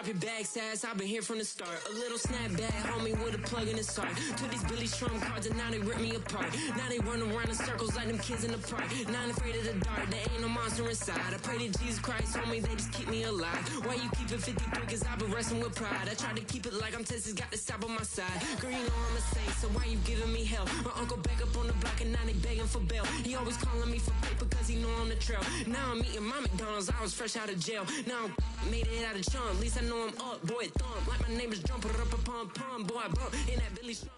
your backside, I've been here from the start. A little snapback, homie, with a plug in his heart. Took these Billy Trump cards and now they rip me apart. Now they run around in circles like them kids in the park. Now I'm afraid of the dark, there ain't no monster inside. I pray to Jesus Christ, homie, they just keep me alive. Why you keep it 53? Cause I've been wrestling with pride. I try to keep it like I'm Texas, got the South on my side. Girl, you know I'm a saint, so why you giving me hell? My uncle back up on the block and now they begging for bail. He always calling me for paper cause he know I'm the trail. Now I'm eating my McDonald's, I was fresh out of jail. Now I made it out of chump, at least I know I'm up, boy, thump. Like my name is Jumper, up a pump, boy, I bump in that Billy Trump.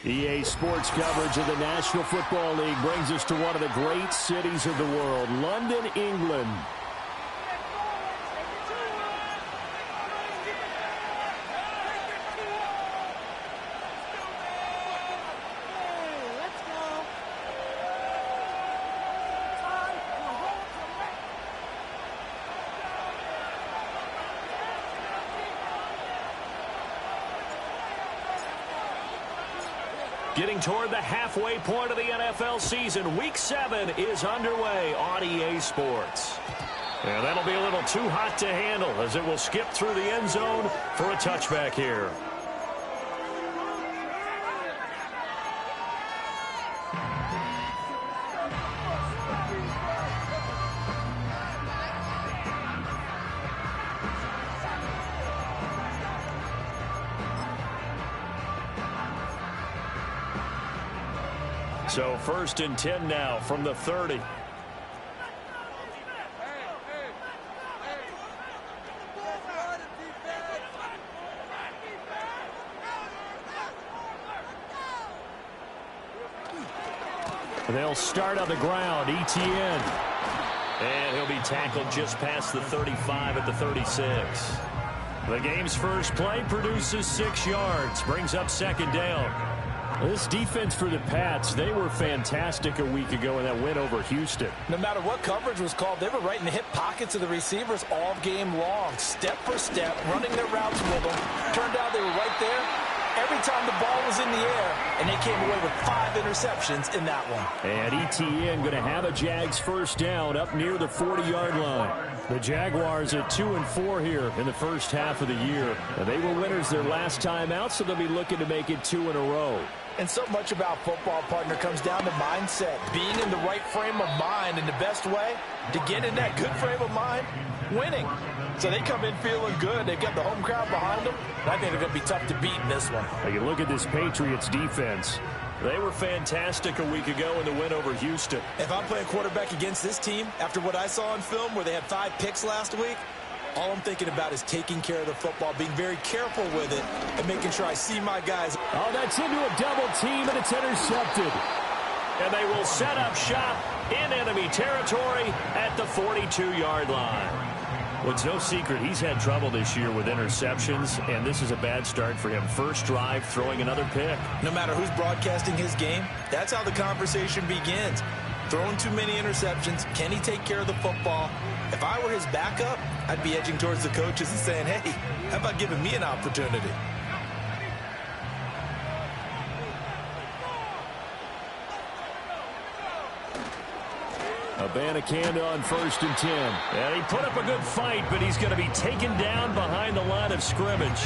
EA Sports coverage of the National Football League brings us to one of the great cities of the world, London, England. Getting toward the halfway point of the NFL season, Week 7 is underway on EA Sports. And that'll be a little too hot to handle as it will skip through the end zone for a touchback here. So 1st and 10 now from the 30. They'll start on the ground. ETN. And he'll be tackled just past the 35 at the 36. The game's first play produces 6 yards. Brings up 2nd down. This defense for the Pats, they were fantastic a week ago in that win over Houston. No matter what coverage was called, they were right in the hip pockets of the receivers all game long, step for step, running their routes with them. Turned out they were right there every time the ball was in the air, and they came away with 5 interceptions in that one. And ETN going to have a Jags first down up near the 40-yard line. The Jaguars at 2-4 here in the first half of the year. And they were winners their last time out, so they'll be looking to make it 2 in a row. And so much about football, partner, comes down to mindset. Being in the right frame of mind, and the best way to get in that good frame of mind, winning. So they come in feeling good. They've got the home crowd behind them. And I think they're going to be tough to beat in this one. You look at this Patriots defense. They were fantastic a week ago in the win over Houston. If I'm playing quarterback against this team, after what I saw on film where they had 5 picks last week, all I'm thinking about is taking care of the football, being very careful with it, and making sure I see my guys. Oh, that's into a double team, and it's intercepted. And they will set up shop in enemy territory at the 42-yard line. Well, it's no secret he's had trouble this year with interceptions, and this is a bad start for him. First drive, throwing another pick. No matter who's broadcasting his game, that's how the conversation begins. Throwing too many interceptions. Can he take care of the football? If I were his backup, I'd be edging towards the coaches and saying, hey, how about giving me an opportunity? Abanikanda on 1st and 10. And he put up a good fight, but he's going to be taken down behind the line of scrimmage.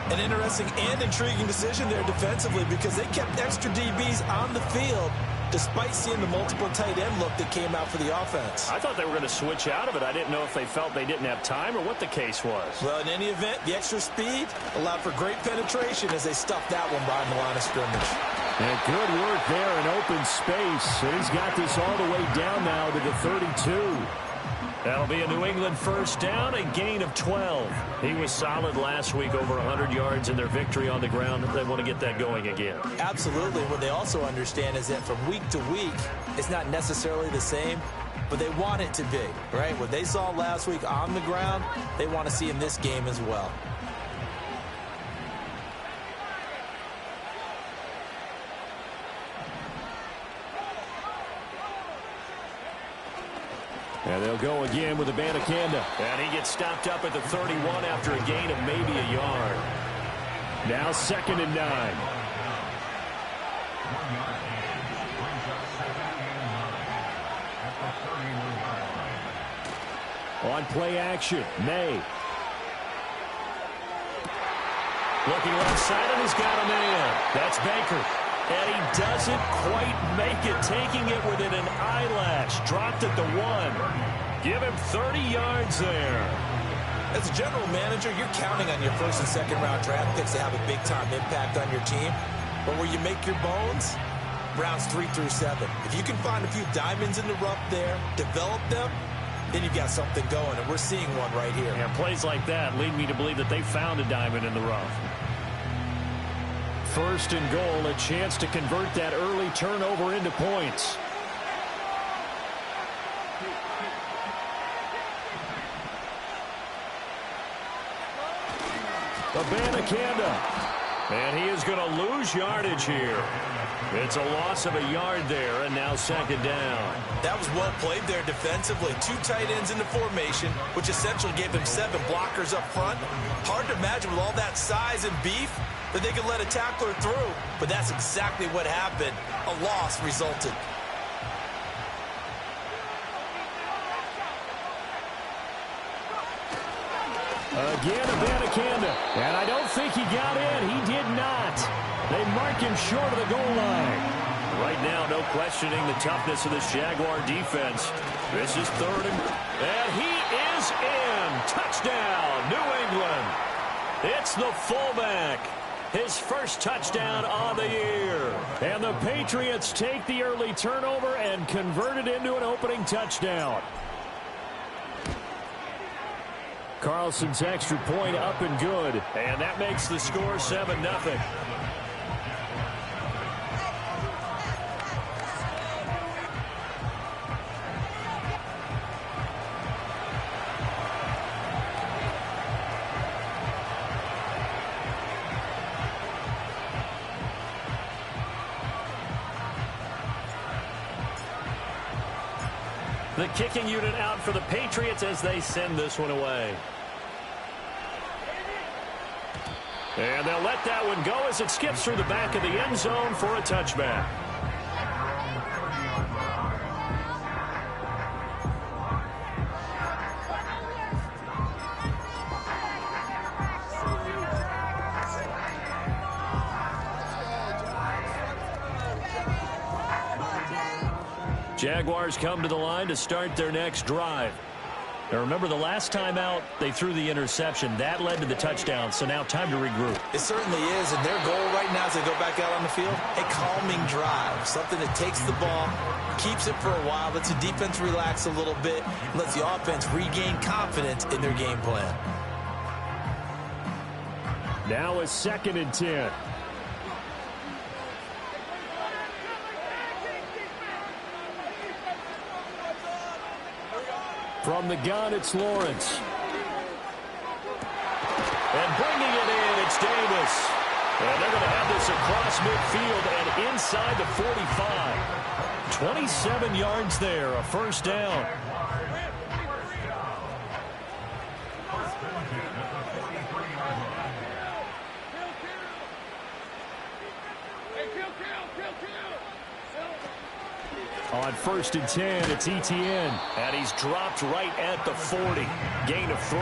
An interesting and intriguing decision there defensively because they kept extra DBs on the field despite seeing the multiple tight end look that came out for the offense. I thought they were going to switch out of it. I didn't know if they felt they didn't have time or what the case was. Well, in any event, the extra speed allowed for great penetration as they stuffed that one behind the line of scrimmage. And good work there in open space. And he's got this all the way down now to the 32. That'll be a New England first down, a gain of 12. He was solid last week, over 100 yards in their victory on the ground. They want to get that going again. Absolutely. What they also understand is that from week to week, it's not necessarily the same, but they want it to be, right? What they saw last week on the ground, they want to see in this game as well. And they'll go again with Abanikanda. And he gets stopped up at the 31 after a gain of maybe a yard. Now 2nd and 9. On play action, May. Looking left side, and he's got a man. That's Baker. And he doesn't quite make it, taking it within an eyelash. Dropped at the 1. Give him 30 yards there. As a general manager, you're counting on your first and second round draft picks to have a big-time impact on your team. But where you make your bones, rounds 3 through 7. If you can find a few diamonds in the rough there, develop them, then you've got something going, and we're seeing one right here. Yeah, plays like that lead me to believe that they found a diamond in the rough. First and goal, a chance to convert that early turnover into points. Abanikanda. And he is going to lose yardage here. It's a loss of a yard there, and now second down. That was well played there defensively. 2 tight ends in the formation, which essentially gave him 7 blockers up front. Hard to imagine with all that size and beef that they could let a tackler through, but that's exactly what happened. A loss resulted. Again, Abanikanda. And I don't think he got in. He did not. They mark him short of the goal line. Right now, no questioning the toughness of this Jaguar defense. This is third and he is in. Touchdown, New England. It's the fullback. His first touchdown on the year. And the Patriots take the early turnover and convert it into an opening touchdown. Carlson's extra point up and good. And that makes the score 7-0. The kicking unit out for the Patriots as they send this one away. And they'll let that one go as it skips through the back of the end zone for a touchback. Jaguars come to the line to start their next drive. Now remember, the last time out, they threw the interception. That led to the touchdown, so now time to regroup. It certainly is, and their goal right now as they go back out on the field, a calming drive, something that takes the ball, keeps it for a while, lets the defense relax a little bit, lets the offense regain confidence in their game plan. Now a 2nd and 10. From the gun, it's Lawrence. And bringing it in, it's Davis. And they're going to have this across midfield and inside the 45. 27 yards there, a first down. On 1st and 10, it's Etienne. And he's dropped right at the 40. Gain of 3.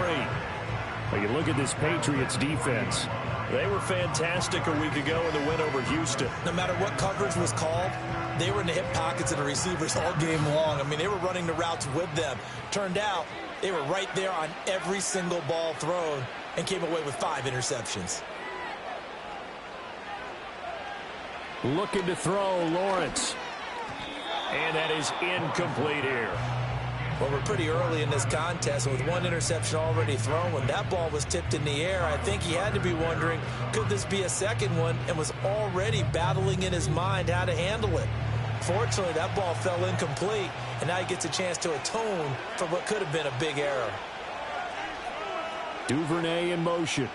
Well, you look at this Patriots defense. They were fantastic a week ago in the win over Houston. No matter what coverage was called, they were in the hip pockets of the receivers all game long. I mean, they were running the routes with them. Turned out, they were right there on every single ball thrown and came away with 5 interceptions. Looking to throw, Lawrence. And that is incomplete here. Well, we're pretty early in this contest, and with 1 interception already thrown, when that ball was tipped in the air, I think he had to be wondering, could this be a second one, and was already battling in his mind how to handle it. Fortunately, that ball fell incomplete, and now he gets a chance to atone for what could have been a big error. Duvernay in motion.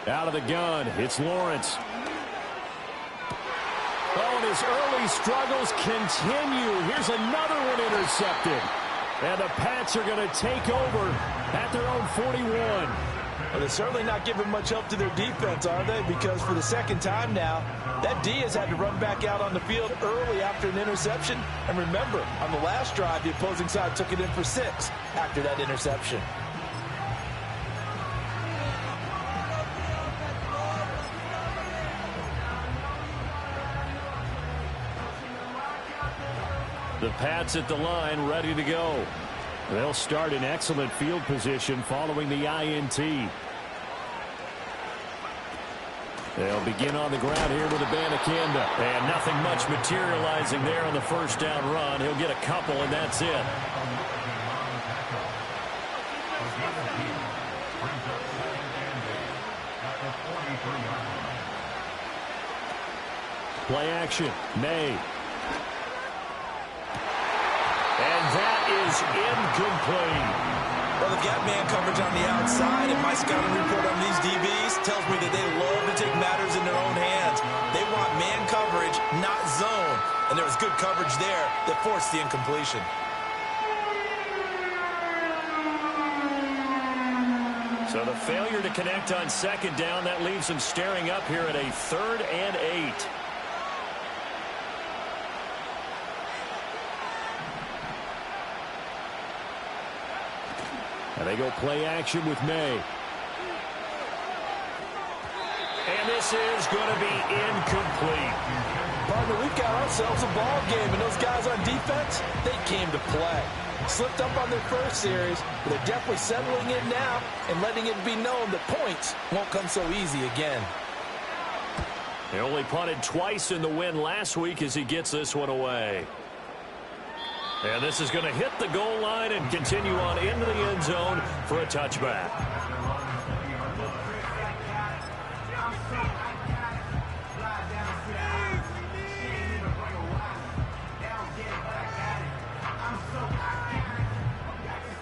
Out of the gun, it's Lawrence. Oh, and his early struggles continue. Here's another one intercepted. And the Pats are going to take over at their own 41. Well, they're certainly not giving much help to their defense, are they? Because for the second time now, that D has had to run back out on the field early after an interception. And remember, on the last drive, the opposing side took it in for 6 after that interception. The Pats at the line, ready to go. They'll start in excellent field position following the INT. They'll begin on the ground here with Abanikanda. And nothing much materializing there on the first down run. He'll get a couple, and that's it. Play action. May. And that is incomplete. Well, they've got man coverage on the outside, and my scouting report on these DBs tells me that they love to take matters in their own hands. They want man coverage, not zone. And there was good coverage there that forced the incompletion. So the failure to connect on second down, that leaves them staring up here at a 3rd and 8. And they go play action with May. And this is going to be incomplete. Partner, we've got ourselves a ball game, and those guys on defense, they came to play. Slipped up on their first series, but they're definitely settling in now and letting it be known that points won't come so easy again. They only punted twice in the win last week as he gets this one away. And this is going to hit the goal line and continue on into the end zone for a touchback.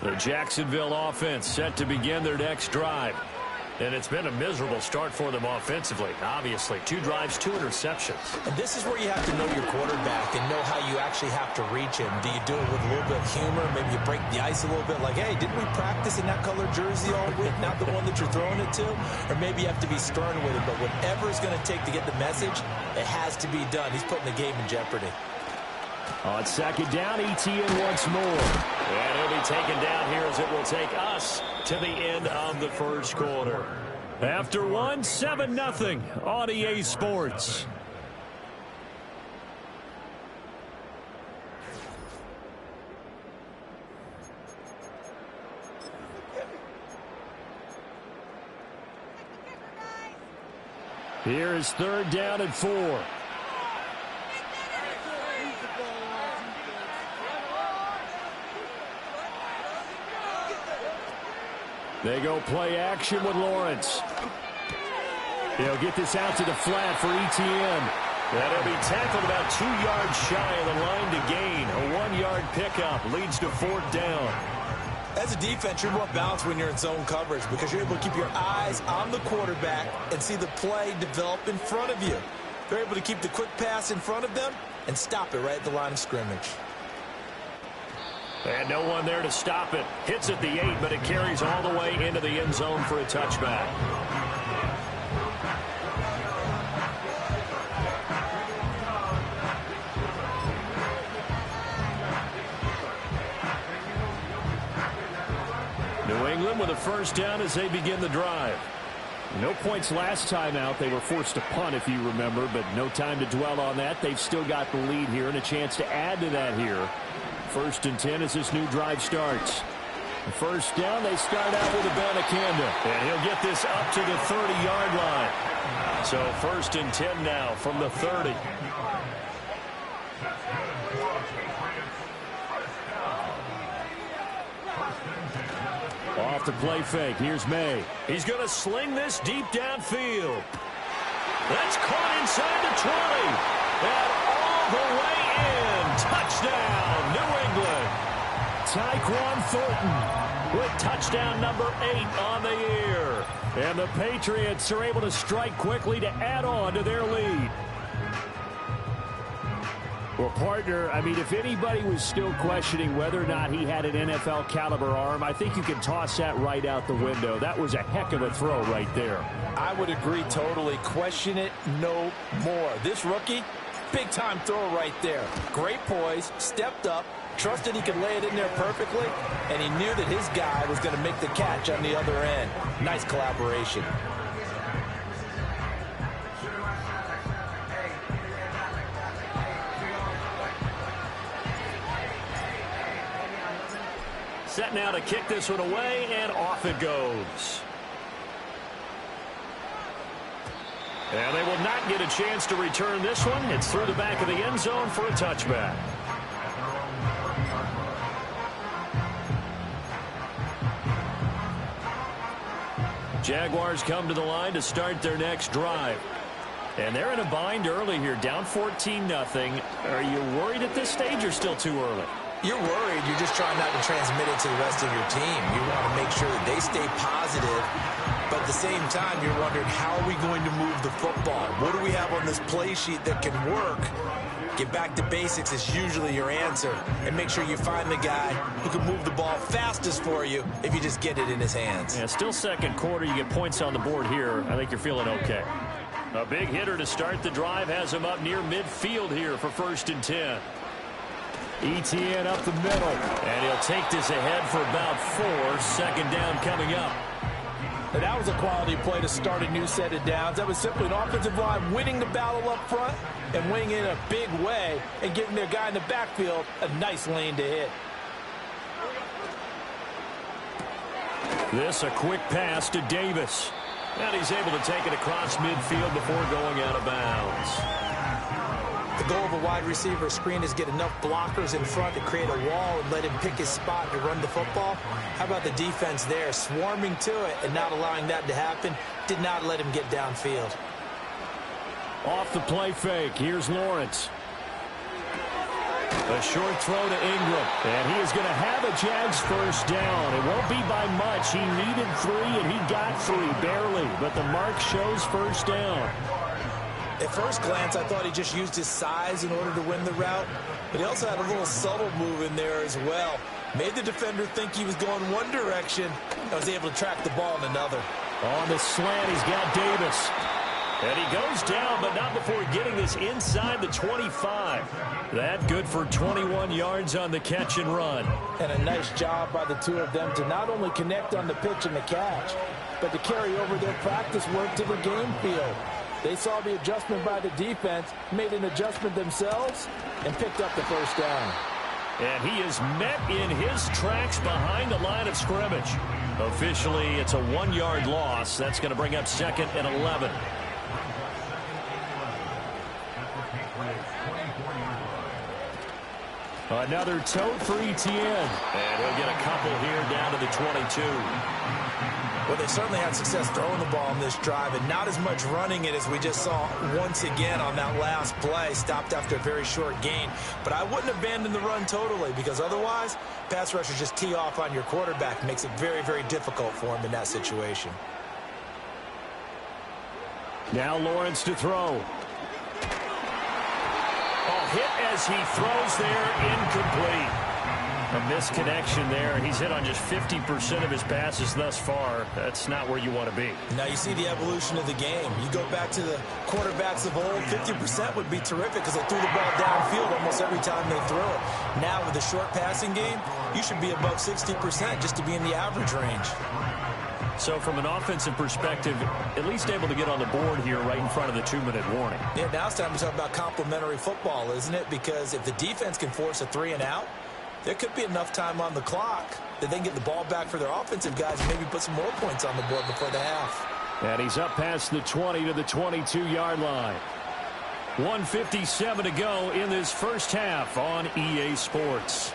The Jacksonville offense set to begin their next drive. And it's been a miserable start for them offensively. Obviously, 2 drives, 2 interceptions. And this is where you have to know your quarterback and know how you actually have to reach him. Do you do it with a little bit of humor? Maybe you break the ice a little bit like, hey, didn't we practice in that color jersey all week, not the one that you're throwing it to? Or maybe you have to be stern with it. But whatever it's going to take to get the message, it has to be done. He's putting the game in jeopardy. On second down, ETN once more. And he'll be taken down here as it will take us to the end of the first quarter. After 1, 7-0 on EA Sports. Here is 3rd down and 4. They go play action with Lawrence. He'll get this out to the flat for ETN. And he'll be tackled about 2 yards shy of the line to gain. A 1-yard pickup leads to 4th down. As a defense, you're more balanced when you're in zone coverage because you're able to keep your eyes on the quarterback and see the play develop in front of you. They're able to keep the quick pass in front of them and stop it right at the line of scrimmage. And no one there to stop it. Hits at the 8, but it carries all the way into the end zone for a touchback. New England with a first down as they begin the drive. No points last time out. They were forced to punt, if you remember, but no time to dwell on that. They've still got the lead here and a chance to add to that here. 1st and 10 as this new drive starts. The first down, they start out with Abanikanda. And he'll get this up to the 30-yard line. So 1st and 10 now from the 30. Off the play fake. Here's May. He's going to sling this deep downfield. That's caught inside the 20. And all the way in. Touchdown, New England. Tyquan Thornton with touchdown number 8 on the year. And the Patriots are able to strike quickly to add on to their lead. Well, partner, I mean, if anybody was still questioning whether or not he had an NFL caliber arm, I think you can toss that right out the window. That was a heck of a throw right there. I would agree totally. Question it no more. This rookie, big-time throw right there. Great poise, stepped up, trusted he could lay it in there perfectly, and he knew that his guy was going to make the catch on the other end. Nice collaboration. set now to kick this one away, and off it goes. And they will not get a chance to return this one. It's through the back of the end zone for a touchback. Jaguars come to the line to start their next drive. And they're in a bind early here, down 14-0. Are you worried at this stage or still too early? You're worried. You're just trying not to transmit it to the rest of your team. You want to make sure that they stay positive. But at the same time, you're wondering, how are we going to move the football? What do we have on this play sheet that can work? Get back to basics is usually your answer. And make sure you find the guy who can move the ball fastest for you if you just get it in his hands. Yeah, still second quarter. You get points on the board here. I think you're feeling okay. A big hitter to start the drive has him up near midfield here for 1st and 10. ETN up the middle. And he'll take this ahead for about 4. 2nd down coming up. And that was a quality play to start a new set of downs. That was simply an offensive line winning the battle up front and winning in a big way and giving their guy in the backfield a nice lane to hit. This a quick pass to Davis. And he's able to take it across midfield before going out of bounds. The goal of a wide receiver screen is get enough blockers in front to create a wall and let him pick his spot to run the football. How about the defense there, swarming to it and not allowing that to happen? Did not let him get downfield. Off the play fake, here's Lawrence. A short throw to Ingram, and he is going to have a Jags 1st down. It won't be by much. He needed 3, and he got 3, barely. But the mark shows 1st down. At first glance, I thought he just used his size in order to win the route, but he also had a little subtle move in there as well. Made the defender think he was going one direction and was able to track the ball in another. On the slant, he's got Davis. And he goes down, but not before getting this inside the 25. That good for 21 yards on the catch and run. And a nice job by the two of them to not only connect on the pitch and the catch, but to carry over their practice work to the game field. They saw the adjustment by the defense, made an adjustment themselves, and picked up the 1st down. And he is met in his tracks behind the line of scrimmage. Officially, it's a 1-yard loss. That's going to bring up 2nd and 11. Another tote for ETN. And he'll get a couple here down to the 22. Well, they certainly had success throwing the ball in this drive, and not as much running it as we just saw once again on that last play. Stopped after a very short gain. But I wouldn't abandon the run totally, because otherwise, pass rushers just tee off on your quarterback. Makes it very, very difficult for him in that situation. Now Lawrence to throw. Hit as he throws there, incomplete. A misconnection there. He's hit on just 50% of his passes thus far. That's not where you want to be. Now you see the evolution of the game. You go back to the quarterbacks of old, 50% would be terrific because they threw the ball downfield almost every time they threw it. Now with the short passing game, you should be above 60% just to be in the average range. So from an offensive perspective, at least able to get on the board here right in front of the 2-minute warning. Yeah, now it's time to talk about complementary football, isn't it? Because if the defense can force a 3 and out, there could be enough time on the clock that they can get the ball back for their offensive guys and maybe put some more points on the board before the half. And he's up past the 20 to the 22-yard line. 1:57 to go in this 1st half on EA Sports.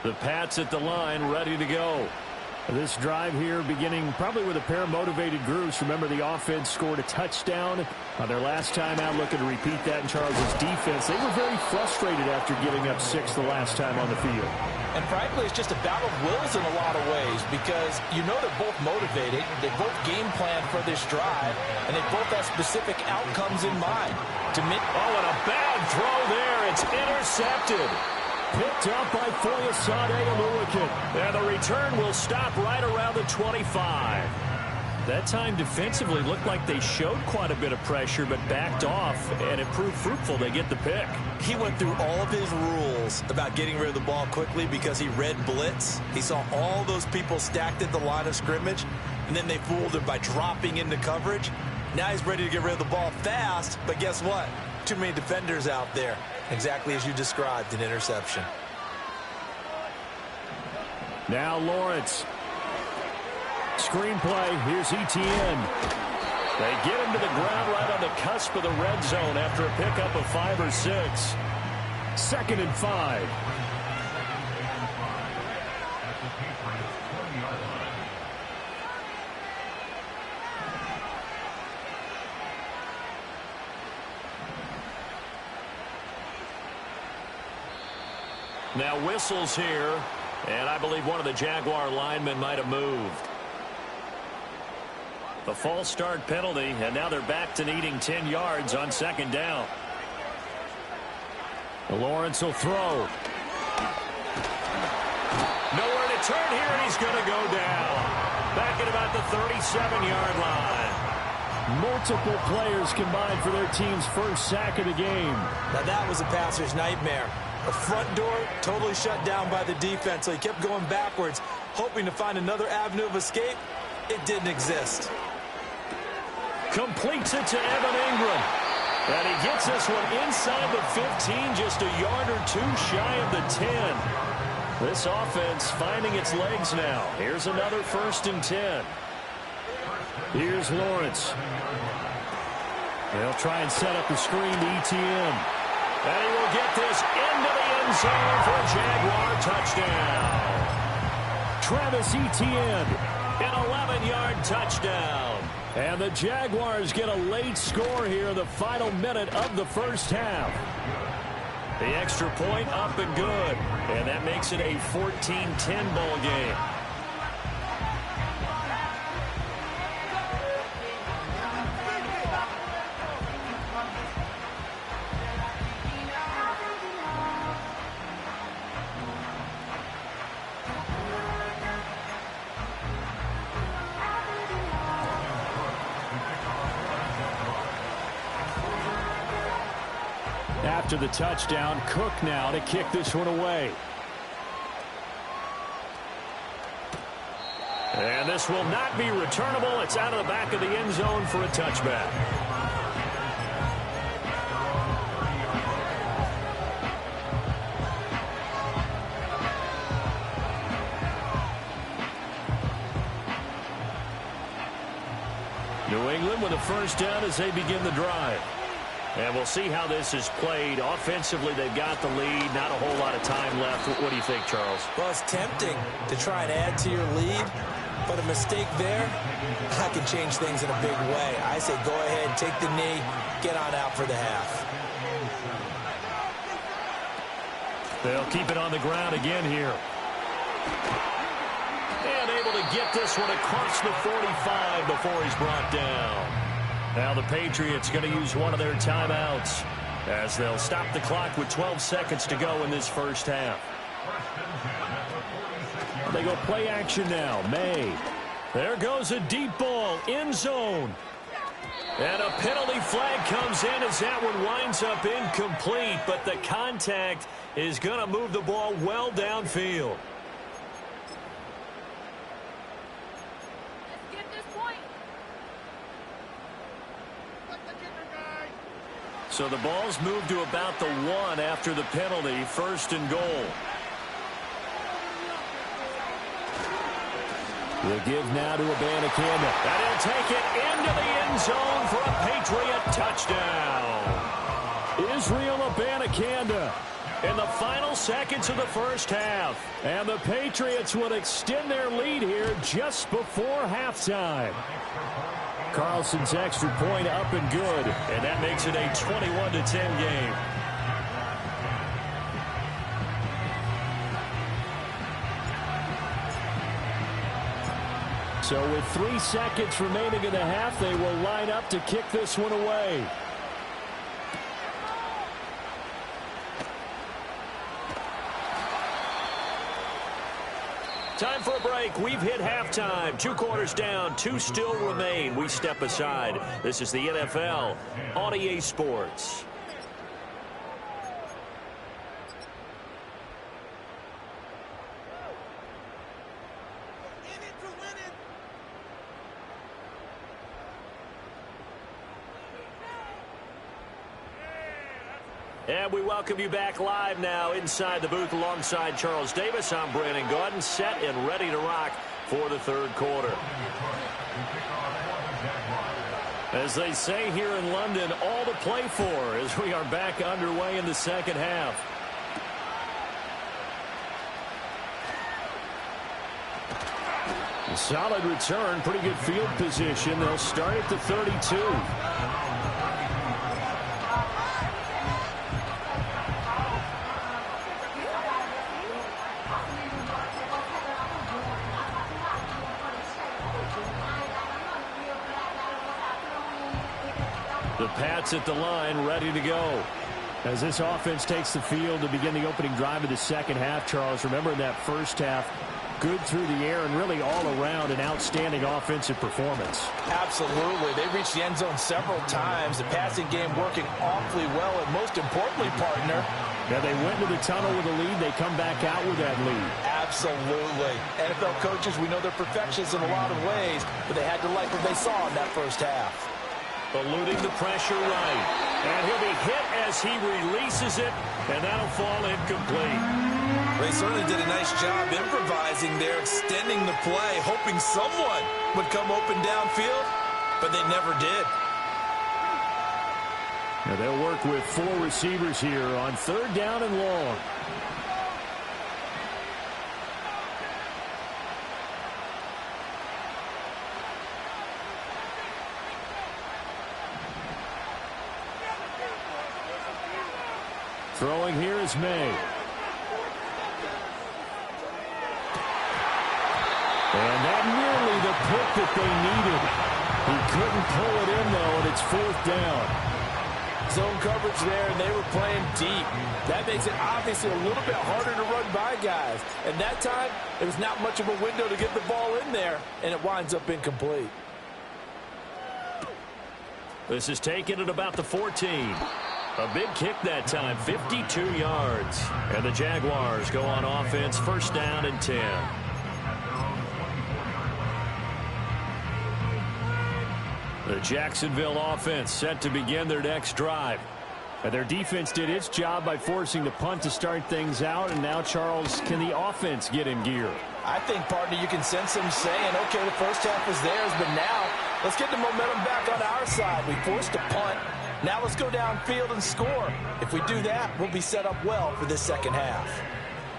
The Pats at the line, ready to go. This drive here beginning probably with a pair of motivated groups. Remember, the offense scored a touchdown on their last time out, looking to repeat that in Charles' defense. They were very frustrated after giving up 6 the last time on the field. And frankly, it's just a battle of wills in a lot of ways because you know they're both motivated. They both game plan for this drive, and they both have specific outcomes in mind. And a bad throw there. It's intercepted. Picked up by Foyesade Aluakin. And the return will stop right around the 25. That time defensively looked like they showed quite a bit of pressure but backed off, and it proved fruitful. They get the pick. He went through all of his rules about getting rid of the ball quickly because he read blitz. He saw all those people stacked at the line of scrimmage, and then they fooled him by dropping into coverage. Now he's ready to get rid of the ball fast, but guess what? Too many defenders out there. Exactly as you described, an interception. Now Lawrence. Screenplay, here's Etienne. They get him to the ground right on the cusp of the red zone after a pickup of 5 or 6. 2nd and 5. Now whistles here, and I believe one of the Jaguar linemen might have moved. A false start penalty, and now they're back to needing 10 yards on 2nd down. Lawrence will throw. Nowhere to turn here, and he's going to go down. Back at about the 37-yard line. Multiple players combined for their team's first sack of the game. Now that was a passer's nightmare. The front door totally shut down by the defense, so he kept going backwards, hoping to find another avenue of escape. It didn't exist. Completes it to Evan Ingram. And he gets this one inside the 15, just a yard or two shy of the 10. This offense finding its legs now. Here's another 1st and 10. Here's Lawrence. They'll try and set up the screen to Etienne. And he will get this into the end zone for a Jaguar touchdown. Travis Etienne, an 11-yard touchdown. And the Jaguars get a late score here in the final minute of the first half. The extra point up and good. And that makes it a 14-10 ball game. After the touchdown, Cook now to kick this one away. And this will not be returnable. It's out of the back of the end zone for a touchback. New England with a first down as they begin the drive. And we'll see how this is played. Offensively, they've got the lead. Not a whole lot of time left. What do you think, Charles? Well, it's tempting to try and add to your lead, but a mistake there, that can change things in a big way. I say go ahead, take the knee, get on out for the half. They'll keep it on the ground again here. And able to get this one across the 45 before he's brought down. Now the Patriots going to use one of their timeouts as they'll stop the clock with 12 seconds to go in this first half. They go play action now. May. There goes a deep ball. End zone. And a penalty flag comes in as that one winds up incomplete. But the contact is going to move the ball well downfield. So the ball's moved to about the 1 after the penalty. 1st and goal. We'll give now to Abanikanda. And he'll take it into the end zone for a Patriot touchdown. Israel Abanikanda in the final seconds of the first half. And the Patriots will extend their lead here just before halftime. Carlson's extra point up and good, and that makes it a 21-10 game. So with 3 seconds remaining in the half, they will line up to kick this one away. Time for a break. We've hit halftime. 2 quarters down. 2 still remain. We step aside. This is the NFL on EA Sports. And we welcome you back live now inside the booth alongside Charles Davis. I'm Brandon Gaudin, set and ready to rock for the third quarter. As they say here in London, all to play for as we are back underway in the second half. A solid return, pretty good field position. They'll start at the 32. The Pats at the line, ready to go. As this offense takes the field to begin the opening drive of the second half, Charles, remember in that first half, good through the air and really all around an outstanding offensive performance. Absolutely. They reached the end zone several times. The passing game working awfully well, and most importantly, partner. Yeah, they went to the tunnel with a lead. They come back out with that lead. Absolutely. NFL coaches, we know they're perfectionists in a lot of ways, but they had to like what they saw in that first half. Eluding the pressure right. And he'll be hit as he releases it, and that'll fall incomplete. They certainly did a nice job improvising there, extending the play, hoping someone would come open downfield, but they never did. Now they'll work with 4 receivers here on 3rd down and long. Throwing here is May. And that nearly the pick that they needed. He couldn't pull it in, though, and it's 4th down. Zone coverage there, and they were playing deep. That makes it obviously a little bit harder to run by guys. And that time, it was not much of a window to get the ball in there, and it winds up incomplete. This is taken at about the 14. A big kick that time, 52 yards. And the Jaguars go on offense, 1st down and 10. The Jacksonville offense set to begin their next drive. And their defense did its job by forcing the punt to start things out. And now, Charles, can the offense get in gear? I think, partner, you can sense them saying, okay, the first half was theirs, but now let's get the momentum back on our side. We forced a punt. Now let's go downfield and score. If we do that, we'll be set up well for this second half.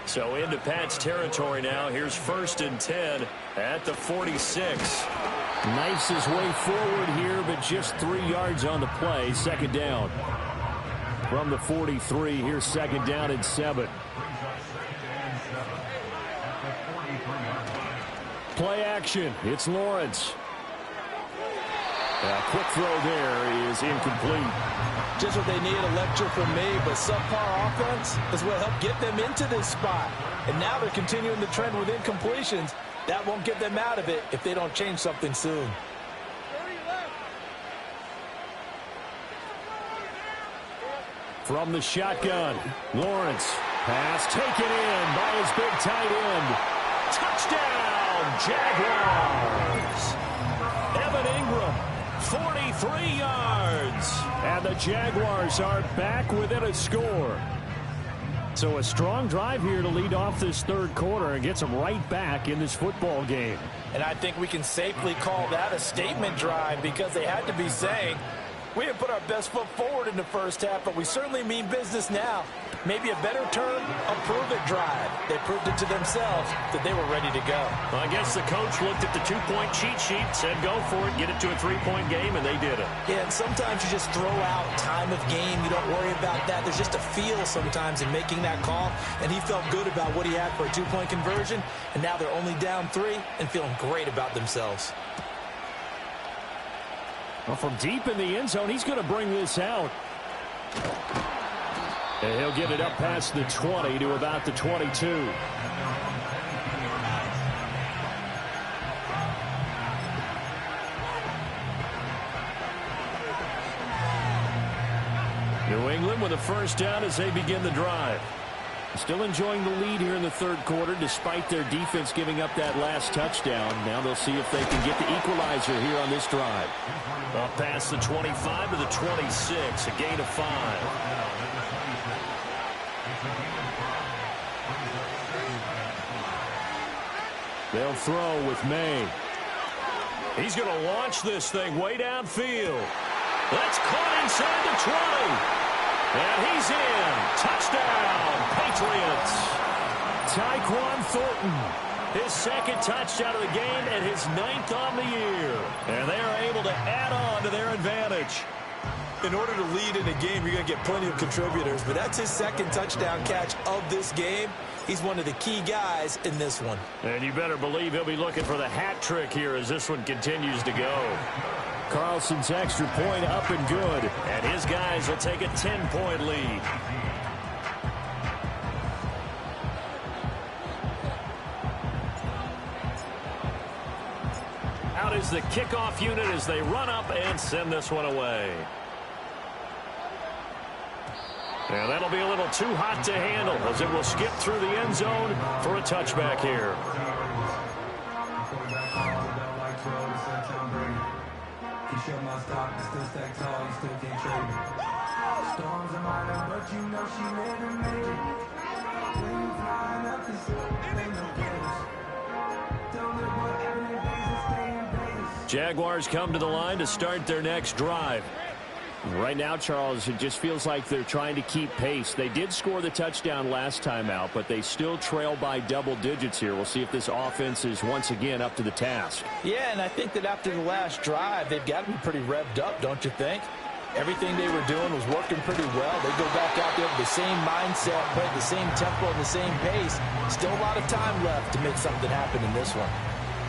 So into Pat's territory now. Here's 1st and 10 at the 46. Knifes his way forward here, but just 3 yards on the play. 2nd down. From the 43, here's 2nd down and 7. Play action. It's Lawrence. A quick throw there is incomplete. Just what they needed, a lecture from me, but subpar offense is what helped get them into this spot. And now they're continuing the trend with incompletions. That won't get them out of it if they don't change something soon. From the shotgun, Lawrence. Pass taken in by his big tight end. Touchdown, Jaguars. Evan Ingram, 43 yards. And the Jaguars are back within a score. So a strong drive here to lead off this third quarter and gets them right back in this football game. And I think we can safely call that a statement drive because they had to be saying, we didn't put our best foot forward in the first half, but we certainly mean business now. Maybe a better term, a prove-it drive. They proved it to themselves that they were ready to go. Well, I guess the coach looked at the two-point cheat sheet, said go for it, get it to a three-point game, and they did it. Yeah, and sometimes you just throw out time of game. You don't worry about that. There's just a feel sometimes in making that call, and he felt good about what he had for a two-point conversion, and now they're only down 3 and feeling great about themselves. Well, from deep in the end zone, he's going to bring this out. And he'll get it up past the 20 to about the 22. New England with a first down as they begin the drive. Still enjoying the lead here in the third quarter despite their defense giving up that last touchdown. Now they'll see if they can get the equalizer here on this drive. Up past the 25 to the 26, a gain of 5. They'll throw with May. He's going to launch this thing way downfield. That's caught inside the 20. And he's in. Touchdown, Patriots. Tyquan Thornton, his second touchdown of the game and his 9th on the year. And they are able to add on to their advantage. In order to lead in a game, you're going to get plenty of contributors, but that's his second touchdown catch of this game. He's one of the key guys in this one. And you better believe he'll be looking for the hat trick here as this one continues to go. Carlson's extra point up and good. And his guys will take a 10-point lead. Out is the kickoff unit as they run up and send this one away. And that'll be a little too hot to handle as it will skip through the end zone for a touchback here. Jaguars come to the line to start their next drive. Right now, Charles, it just feels like they're trying to keep pace. They did score the touchdown last time out, but they still trail by double digits here. We'll see if this offense is once again up to the task. Yeah, and I think that after the last drive, they've got to be pretty revved up, don't you think? Everything they were doing was working pretty well. They go back out there with the same mindset, play at the same tempo and the same pace. Still a lot of time left to make something happen in this one.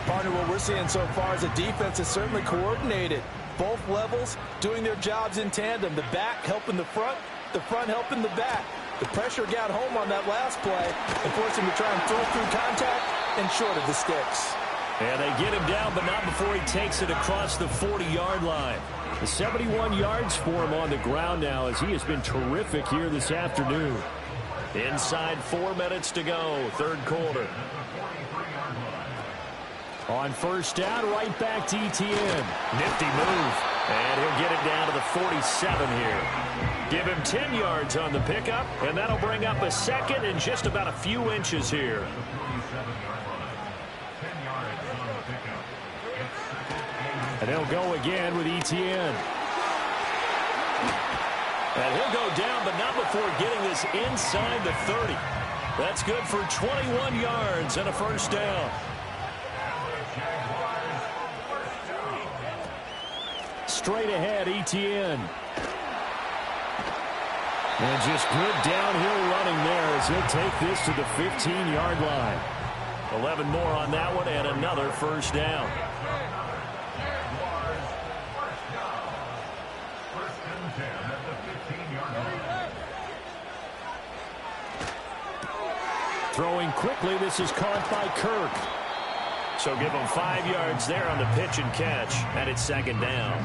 Partner, what we're seeing so far is the defense is certainly coordinated. Both levels doing their jobs in tandem. The back helping the front helping the back. The pressure got home on that last play and forced him to try and throw through contact and short of the sticks. And they get him down, but not before he takes it across the 40-yard line. The 71 yards for him on the ground now as he has been terrific here this afternoon. Inside 4 minutes to go, third quarter. On first down, right back to ETN. Nifty move. And he'll get it down to the 47 here. Give him 10 yards on the pickup, and that'll bring up a second and just about a few inches here. And they'll go again with ETN. And he'll go down, but not before getting this inside the 30. That's good for 21 yards and a first down. Straight ahead, ETN. And just good downhill running there as he'll take this to the 15-yard line. 11 more on that one and another first down. Throwing quickly, this is caught by Kirk. So give him 5 yards there on the pitch and catch, and it's second down.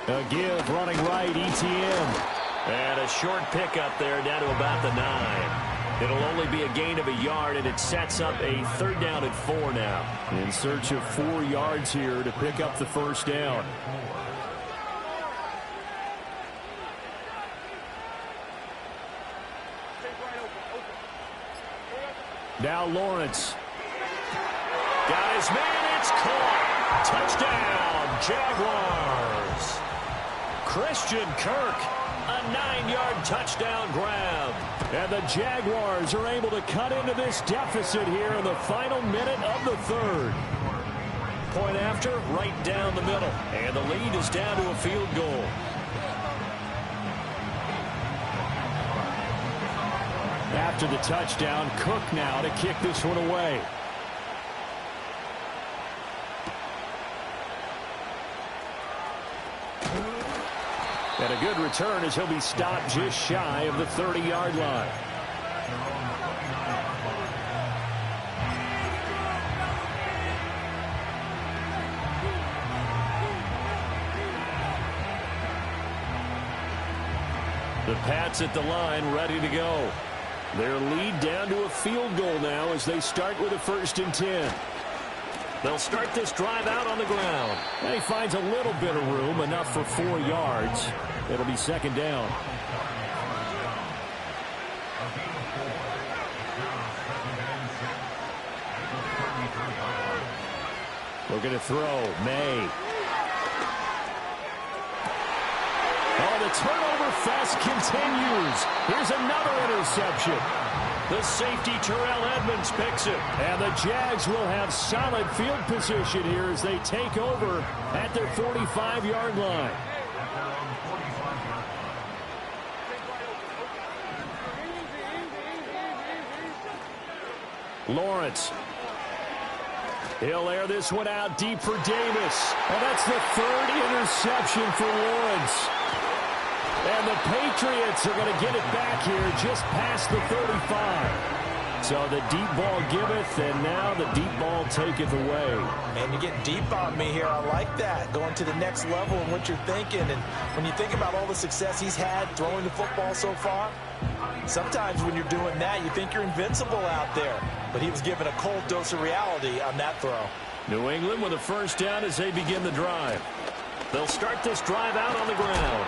A give running right, ETN. And a short pickup there down to about the 9. It'll only be a gain of a yard, and it sets up a third down and 4 now. In search of 4 yards here to pick up the first down. Now Lawrence. Got his man, it's caught. Touchdown, Jaguars. Christian Kirk, a 9-yard touchdown grab. And the Jaguars are able to cut into this deficit here in the final minute of the third. Point after, right down the middle. And the lead is down to a field goal. After the touchdown, Cook now to kick this one away. And a good return as he'll be stopped just shy of the 30-yard line. The Pats at the line, ready to go. Their lead down to a field goal now as they start with a 1st and 10. They'll start this drive out on the ground. And he finds a little bit of room, enough for 4 yards. It'll be 2nd down. Looking to throw. May. Oh, the turnover fest continues. Here's another interception. The safety, Terrell Edmonds, picks it. And the Jags will have solid field position here as they take over at their 45-yard line. Lawrence. He'll air this one out deep for Davis. And that's the 3rd interception for Lawrence. And the Patriots are going to get it back here just past the 35. So the deep ball giveth, and now the deep ball taketh away. Man, you get deep on me here. I like that. Going to the next level and what you're thinking. And when you think about all the success he's had throwing the football so far, sometimes when you're doing that, you think you're invincible out there. But he was given a cold dose of reality on that throw. New England with a 1st down as they begin the drive. They'll start this drive out on the ground.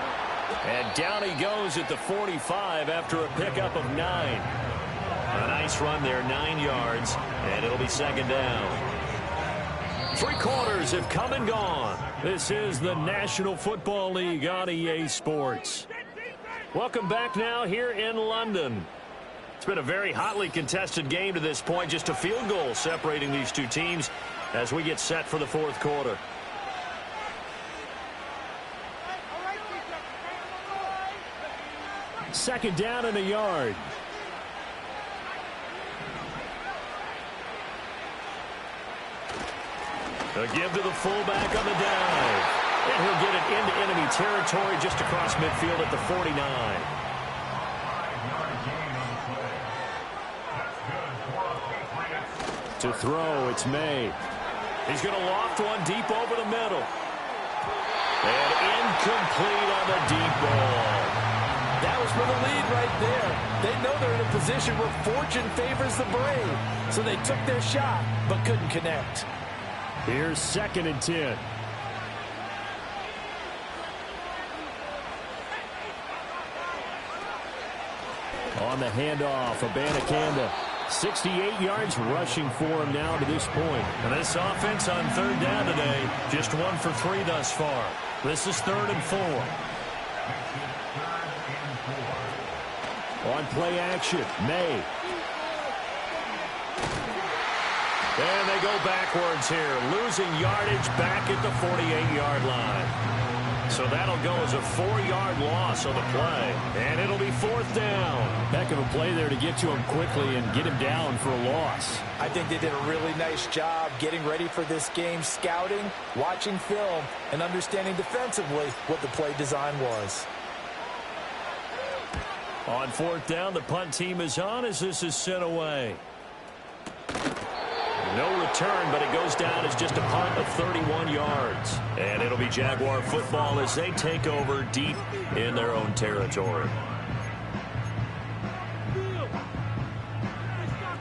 And down he goes at the 45 after a pickup of 9. A nice run there, 9 yards, and it'll be 2nd down. 3 quarters have come and gone. This is the National Football League on EA Sports. Welcome back now here in London. It's been a very hotly contested game to this point. Just a field goal separating these two teams as we get set for the 4th quarter. Second down and a yard. A give to the fullback on the dive. And he'll get it into enemy territory just across midfield at the 49. To throw, it's May. He's going to loft one deep over the middle. And incomplete on the deep ball. That was for the lead right there. They know they're in a position where fortune favors the brave. So they took their shot, but couldn't connect. Here's 2nd and 10. On the handoff, Abanikanda. 68 yards rushing for him now to this point. And this offense on 3rd down today, just 1 for 3 thus far. This is 3rd and 4. On play action, May. And they go backwards here, losing yardage back at the 48-yard line. So that'll go as a 4-yard loss on the play. And it'll be 4th down. Heck of a play there to get to him quickly and get him down for a loss. I think they did a really nice job getting ready for this game, scouting, watching film, and understanding defensively what the play design was. On 4th down, the punt team is on as this is sent away. No return, but it goes down as just a punt of 31 yards. And it'll be Jaguar football as they take over deep in their own territory.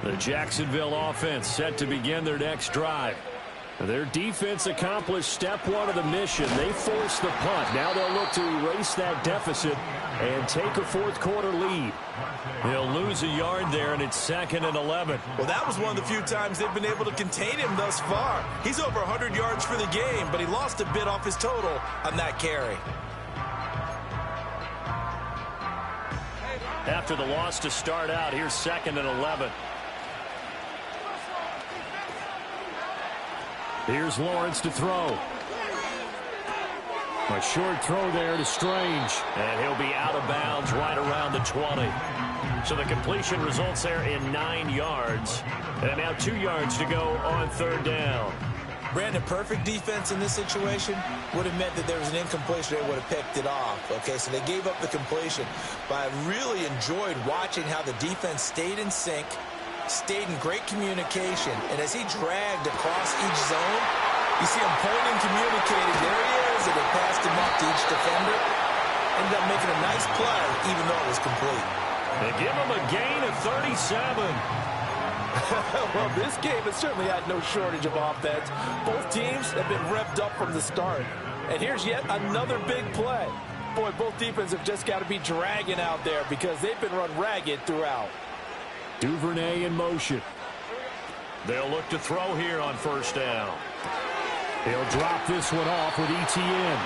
The Jacksonville offense set to begin their next drive. Their defense accomplished step 1 of the mission. They forced the punt. Now they'll look to erase that deficit and take a 4th quarter lead. They'll lose a yard there, and it's 2nd and 11. Well, that was one of the few times they've been able to contain him thus far. He's over 100 yards for the game, but he lost a bit off his total on that carry. After the loss to start out, here's 2nd and 11. Here's Lawrence to throw. A short throw there to Strange. And he'll be out of bounds right around the 20. So the completion results there in 9 yards. And now 2 yards to go on 3rd down. Brandon, perfect defense in this situation would have meant that there was an incompletion. They would have picked it off. Okay, so they gave up the completion. But I really enjoyed watching how the defense stayed in sync, stayed in great communication. And as he dragged across each zone, you see him pointing, communicating. There he is, and they passed him up to each defender. ended up making a nice play, even though it was complete. They give him a gain of 37. Well, this game has certainly had no shortage of offense. Both teams have been revved up from the start. And here's yet another big play. Boy, both defenses have just got to be dragging out there because they've been run ragged throughout. Duvernay in motion. They'll look to throw here on first down. He'll drop this one off with ETN.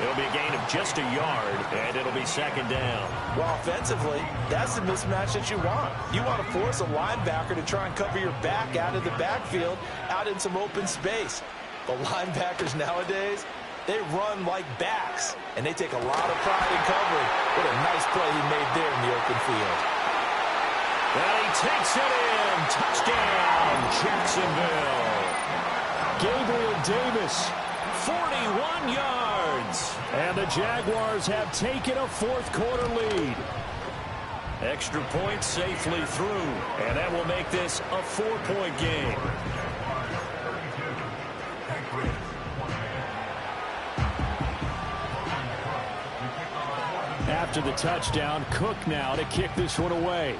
It'll be a gain of just a yard, and it'll be second down. Well, offensively, that's the mismatch that you want. You want to force a linebacker to try and cover your back out of the backfield, out in some open space. But linebackers nowadays, they run like backs, and they take a lot of pride in covering. What a nice play he made there in the open field. And he takes it in. Touchdown, Jacksonville. Gabriel Davis. 41 yards. And the Jaguars have taken a fourth-quarter lead. Extra point safely through, and that will make this a 4-point game. After the touchdown, Cook now to kick this one away.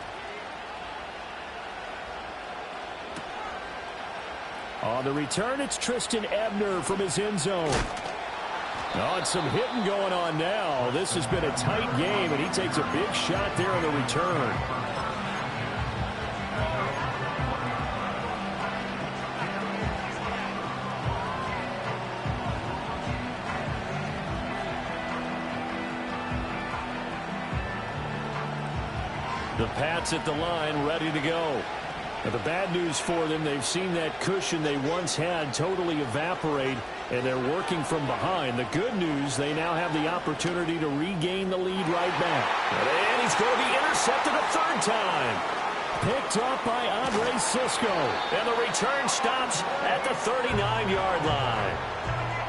On the return, it's Tristan Ebner from his end zone. Oh, and some hitting going on now. This has been a tight game, and he takes a big shot there on the return. The Pats at the line, ready to go. Now, the bad news for them, they've seen that cushion they once had totally evaporate, and they're working from behind. The good news, they now have the opportunity to regain the lead right back. And he's going to be intercepted a third time. Picked up by Andre Cisco. And the return stops at the 39-yard line.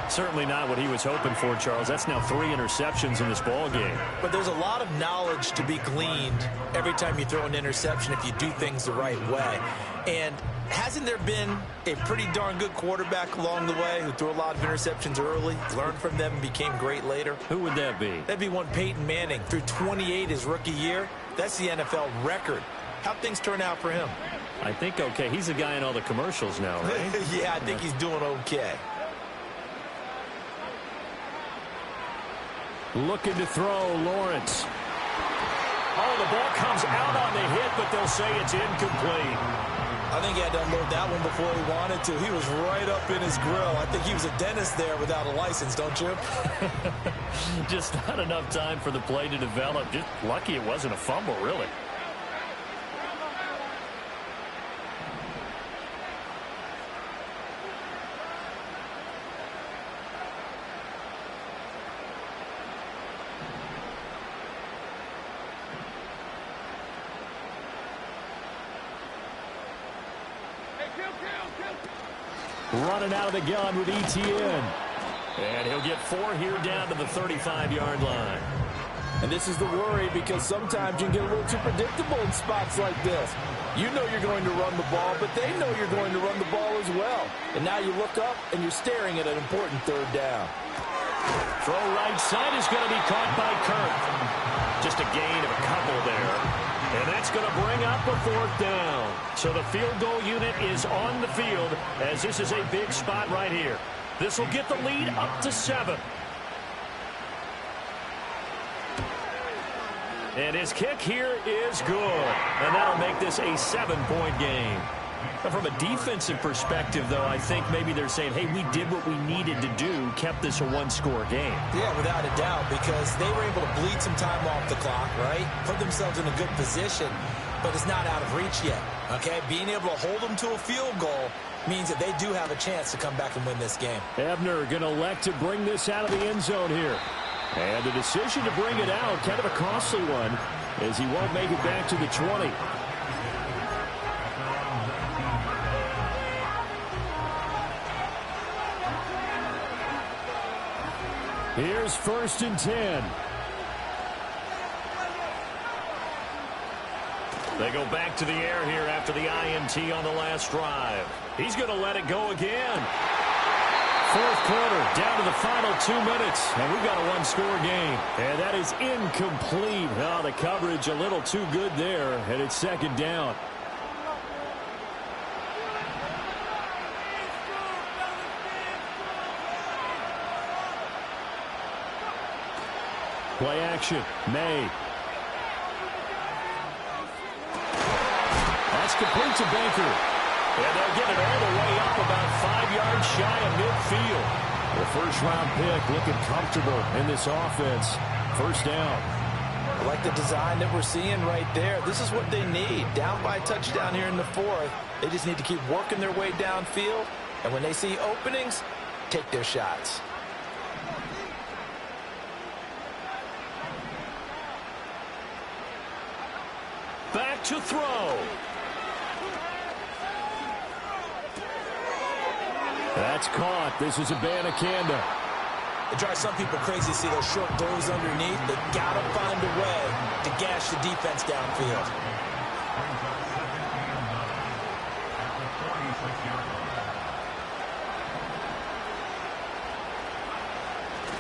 Certainly not what he was hoping for, Charles. That's now 3 interceptions in this ball game. But there's a lot of knowledge to be gleaned every time you throw an interception if you do things the right way. And hasn't there been a pretty darn good quarterback along the way who threw a lot of interceptions early, learned from them, and became great later? Who would that be? That'd be one Peyton Manning. Threw 28 his rookie year. That's the NFL record. How'd things turn out for him? I think okay. He's the guy in all the commercials now, right? Yeah, I think he's doing okay. Looking to throw, Lawrence. Oh, the ball comes out on the hit, but they'll say it's incomplete. I think he had to unload that one before he wanted to. He was right up in his grill. I think he was a dentist there without a license, don't you? Just not enough time for the play to develop. Just lucky it wasn't a fumble, really. Running out of the gun with ETN. And he'll get 4 here down to the 35-yard line. And this is the worry because sometimes you can get a little too predictable in spots like this. You know you're going to run the ball, but they know you're going to run the ball as well. And now you look up and you're staring at an important third down. Throw right side is going to be caught by Kirk. Just a gain of a couple there. And that's going to bring up a 4th down. So the field goal unit is on the field as this is a big spot right here. This will get the lead up to 7. And his kick here is good. And that'll make this a 7-point game. Now, from a defensive perspective, though, I think maybe they're saying, hey, we did what we needed to do, kept this a 1-score game. Yeah, without a doubt, because they were able to bleed some time off the clock, right? Put themselves in a good position, but it's not out of reach yet, okay? Being able to hold them to a field goal means that they do have a chance to come back and win this game. Ebner going to elect to bring this out of the end zone here. And the decision to bring it out, kind of a costly one, as he won't make it back to the 20. Here's 1st and 10. They go back to the air here after the INT on the last drive. He's going to let it go again. fourth quarter, down to the final 2 minutes, and we've got a one-score game. And that is incomplete. Oh, the coverage a little too good there, and it's second down. Play action. May. That's complete to Baker. And they'll get it all the way up about 5 yards shy of midfield. The first-round pick looking comfortable in this offense. First down. I like the design that we're seeing right there. This is what they need. Down by a touchdown here in the fourth. They just need to keep working their way downfield. And when they see openings, take their shots. Back to throw. That's caught. This is Abanikanda. It drives some people crazy to see those short throws underneath. They got to find a way to gash the defense downfield.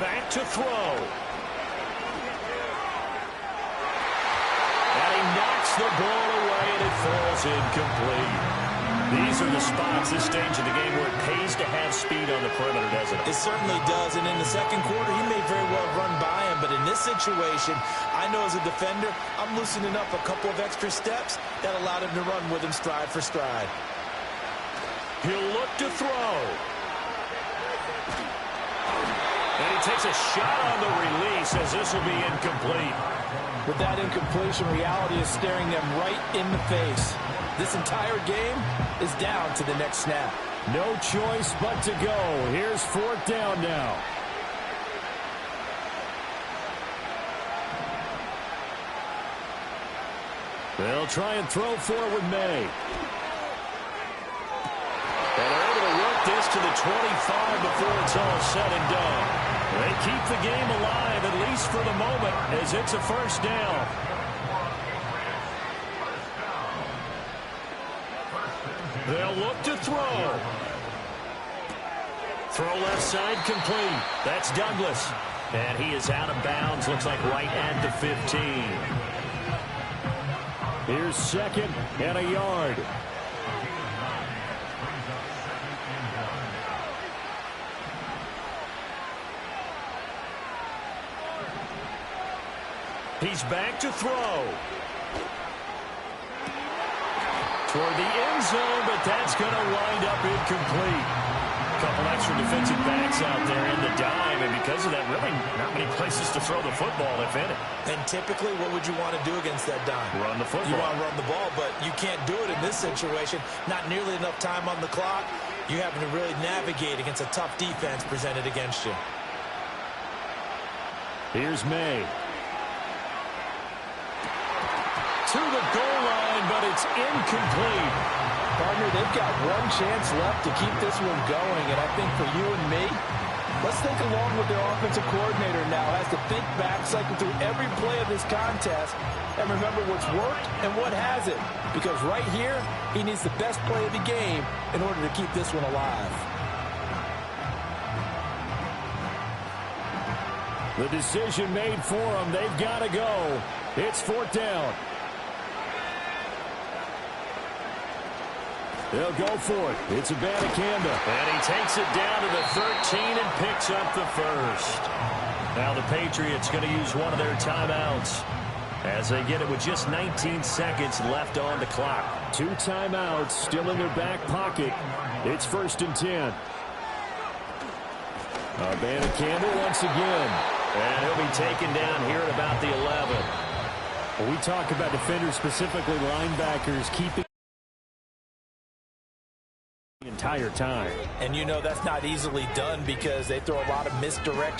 Back to throw. And he knocks the ball away, and it falls incomplete. These are the spots, this stage of the game, where it pays to have speed on the perimeter, doesn't it? It certainly does, and in the second quarter, he may very well run by him, but in this situation, I know as a defender, I'm loosening up a couple of extra steps that allowed him to run with him stride for stride. He'll look to throw. And he takes a shot on the release, as this will be incomplete. With that incompletion, reality is staring them right in the face. This entire game is down to the next snap. No choice but to go. Here's fourth down now. They'll try and throw for it with May. And they're able to work this to the 25 before it's all said and done. They keep the game alive, at least for the moment, as it's a first down. They'll look to throw. Throw left side complete. That's Douglas. And he is out of bounds, looks like right at the 15. Here's second and a yard. He's back to throw. Toward the end zone, but that's going to wind up incomplete. A couple extra defensive backs out there in the dime, and because of that, really not many places to throw the football, if any. And typically, what would you want to do against that dime? Run the football. You want to run the ball, but you can't do it in this situation. Not nearly enough time on the clock. You having to really navigate against a tough defense presented against you. Here's May. To the goal line, but it's incomplete. Partner, they've got one chance left to keep this one going, and I think for you and me, let's think along with their offensive coordinator now has to think back, cycle through every play of this contest, and remember what's worked and what hasn't. Because right here, he needs the best play of the game in order to keep this one alive. The decision made for them. They've got to go. It's fourth down. They'll go for it. It's Abanikanda. And he takes it down to the 13 and picks up the first. Now the Patriots going to use one of their timeouts as they get it with just 19 seconds left on the clock. 2 timeouts still in their back pocket. It's first and 10. Abanikanda once again. And he'll be taken down here at about the 11. When we talk about defenders, specifically linebackers, keeping the entire time. And you know that's not easily done because they throw a lot of misdirection